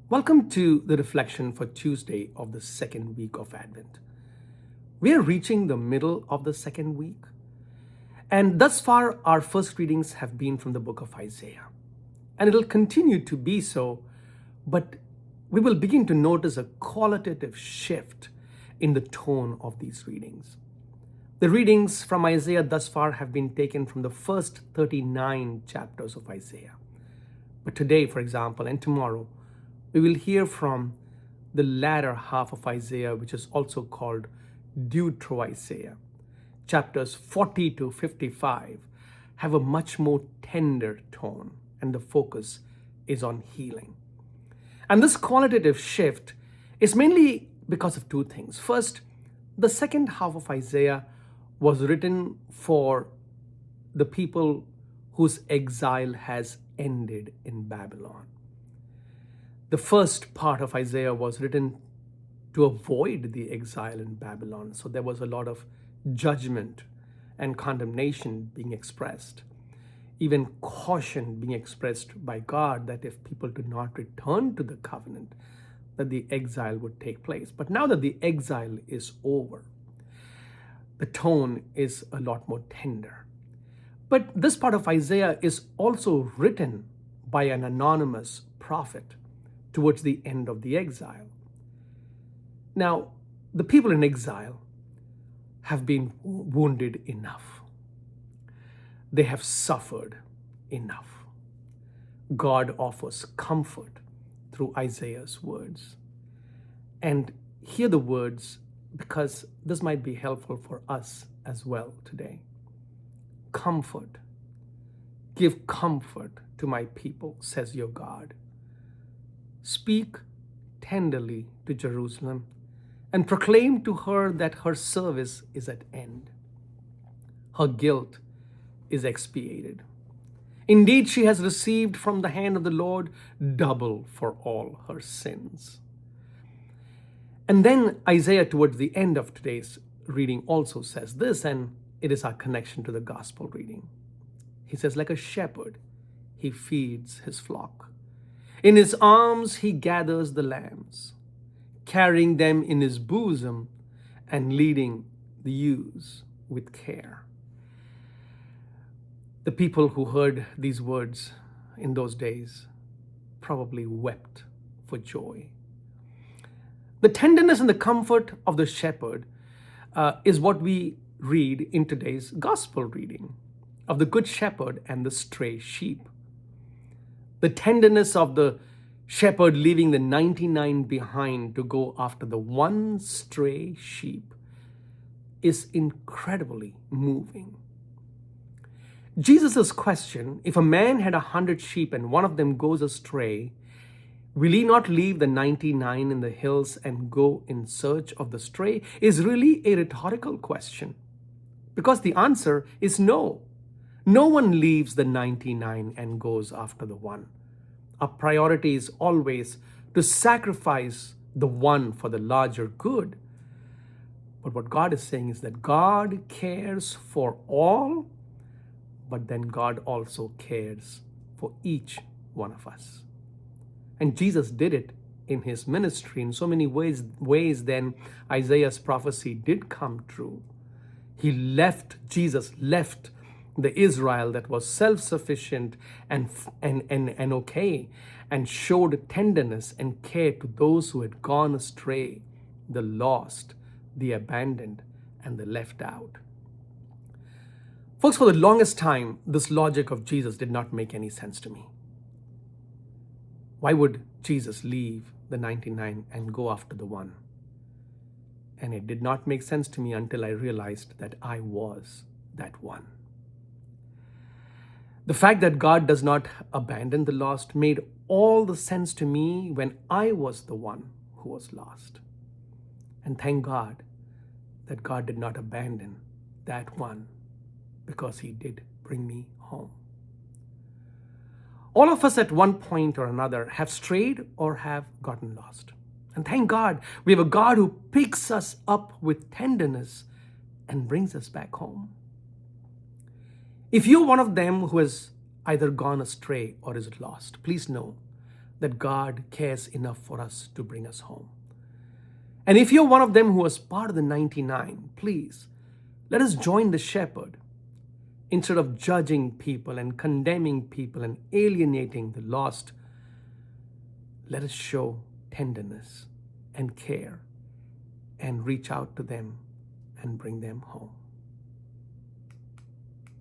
Welcome to the reflection for Tuesday of the second week of Advent. We are reaching the middle of the second week, and thus far, our first readings have been from the book of Isaiah. And it'll continue to be so, but we will begin to notice a qualitative shift in the tone of these readings. The readings from Isaiah thus far have been taken from the first 39 chapters of Isaiah. But today, for example, and tomorrow, we will hear from the latter half of Isaiah, which is also called Deutero-Isaiah. Chapters 40 to 55 have a much more tender tone, and the focus is on healing. And this qualitative shift is mainly because of two things. First, the second half of Isaiah was written for the people whose exile has ended in Babylon. The first part of Isaiah was written to avoid the exile in Babylon. So there was a lot of judgment and condemnation being expressed, even caution being expressed by God that if people do not return to the covenant, that the exile would take place. But now that the exile is over, the tone is a lot more tender. But this part of Isaiah is also written by an anonymous prophet towards the end of the exile. Now, the people in exile have been wounded enough. They have suffered enough. God offers comfort through Isaiah's words. And hear the words because this might be helpful for us as well today. Comfort. Give comfort to my people, says your God. Speak tenderly to Jerusalem and proclaim to her that her service is at end. Her guilt is expiated. Indeed, she has received from the hand of the Lord double for all her sins. And then Isaiah, towards the end of today's reading, also says this, and it is our connection to the gospel reading. He says, like a shepherd, he feeds his flock. In his arms he gathers the lambs, carrying them in his bosom and leading the ewes with care. The people who heard these words in those days probably wept for joy. The tenderness and the comfort of the shepherd is what we read in today's gospel reading of the good shepherd and the stray sheep. The tenderness of the shepherd leaving the 99 behind to go after the one stray sheep is incredibly moving. Jesus' question, if a man had 100 sheep and one of them goes astray, will he not leave the 99 in the hills and go in search of the stray, is really a rhetorical question. Because the answer is no. No one leaves the 99 and goes after the one. Our priority is always to sacrifice the one for the larger good. But what God is saying is that God cares for all, but then God also cares for each one of us. And Jesus did it in his ministry in so many ways then Isaiah's prophecy did come true. Jesus left the Israel that was self-sufficient and okay, and showed tenderness and care to those who had gone astray, the lost, the abandoned, and the left out. Folks, for the longest time, this logic of Jesus did not make any sense to me. Why would Jesus leave the 99 and go after the one? And it did not make sense to me until I realized that I was that one. The fact that God does not abandon the lost made all the sense to me when I was the one who was lost. And thank God that God did not abandon that one, because he did bring me home. All of us at one point or another have strayed or have gotten lost. And thank God we have a God who picks us up with tenderness and brings us back home. If you're one of them who has either gone astray or is lost, please know that God cares enough for us to bring us home. And if you're one of them who was part of the 99, please let us join the shepherd. Instead of judging people and condemning people and alienating the lost, let us show tenderness and care and reach out to them and bring them home.